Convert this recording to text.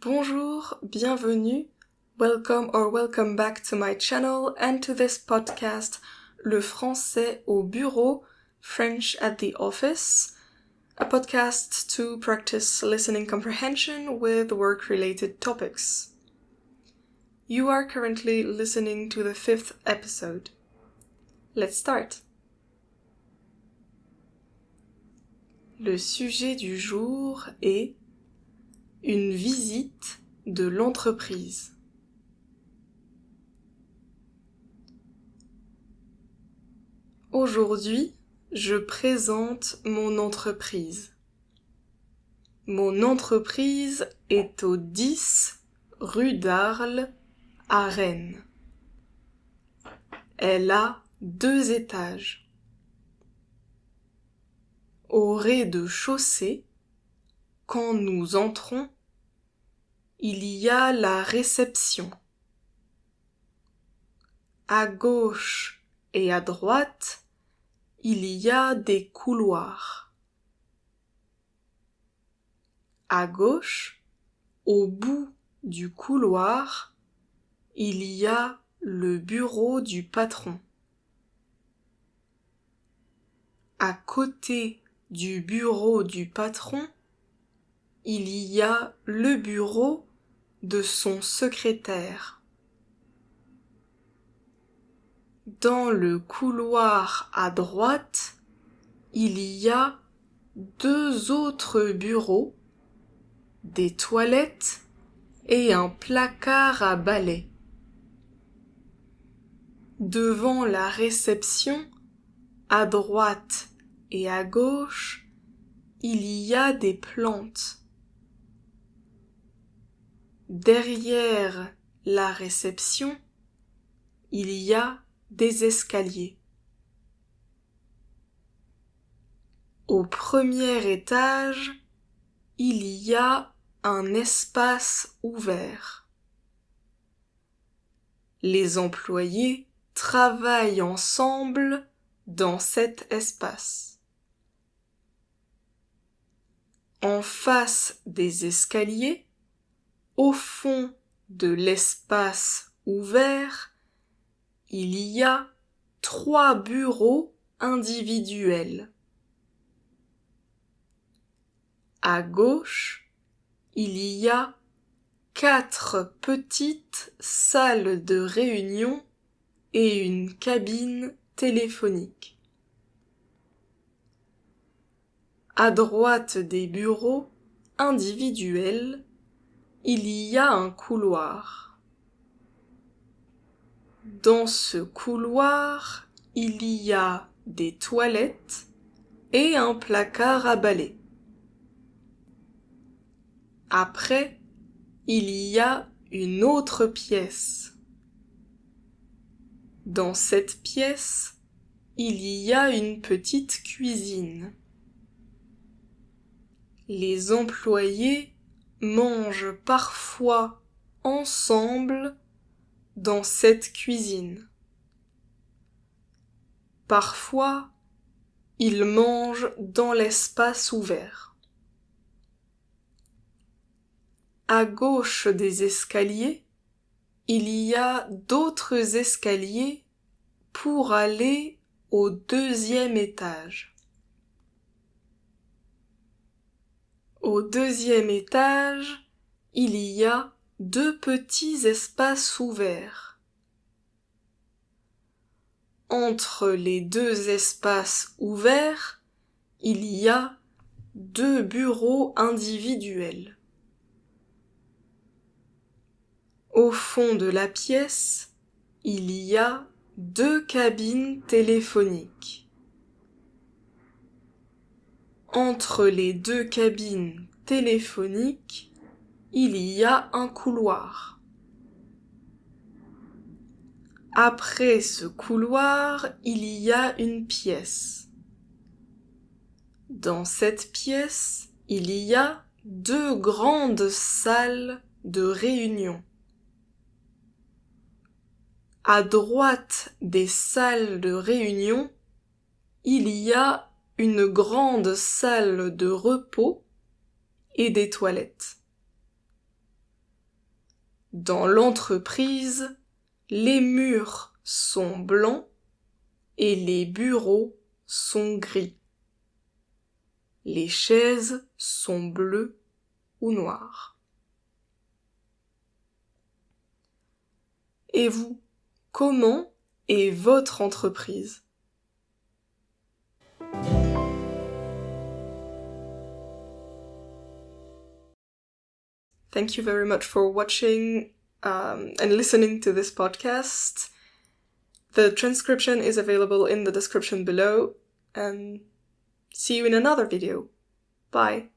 Bonjour, bienvenue, welcome back to my channel and to this podcast, Le français au bureau, French at the office, a podcast to practice listening comprehension with work-related topics. You are currently listening to the 5th episode. Let's start. Le sujet du jour est une visite de l'entreprise. Aujourd'hui, je présente mon entreprise. Mon entreprise est au 10 rue d'Arles, à Rennes. Elle a 2 étages. Au rez-de-chaussée, quand nous entrons, il y a la réception. À gauche et à droite, il y a des couloirs. À gauche, au bout du couloir, il y a le bureau du patron. À côté du bureau du patron, il y a le bureau de son secrétaire. Dans le couloir à droite, il y a 2 autres bureaux, des toilettes et un placard à balai. Devant la réception, à droite et à gauche, il y a des plantes. Derrière la réception, il y a des escaliers. Au premier étage, il y a un espace ouvert. Les employés travaillent ensemble dans cet espace. En face des escaliers, au fond de l'espace ouvert, il y a 3 bureaux individuels. À gauche, il y a 4 petites salles de réunion et une cabine téléphonique. À droite des bureaux individuels, il y a un couloir. Dans ce couloir, il y a des toilettes et un placard à balai. Après, il y a une autre pièce. Dans cette pièce, il y a une petite cuisine. Les employés mangent parfois ensemble dans cette cuisine. Parfois, ils mangent dans l'espace ouvert. À gauche des escaliers, il y a d'autres escaliers pour aller au 2e étage. Au 2e étage, il y a 2 petits espaces ouverts. Entre les 2 espaces ouverts, il y a 2 bureaux individuels. Au fond de la pièce, il y a 2 cabines téléphoniques. Entre les 2 cabines téléphoniques, il y a un couloir. Après ce couloir, il y a une pièce. Dans cette pièce, il y a 2 grandes salles de réunion. À droite des salles de réunion, il y a une grande salle de repos et des toilettes. Dans l'entreprise, les murs sont blancs et les bureaux sont gris. Les chaises sont bleues ou noires. Et vous, comment est votre entreprise? Thank you very much for watching and listening to this podcast. The transcription is available in the description below, and see you in another video. Bye!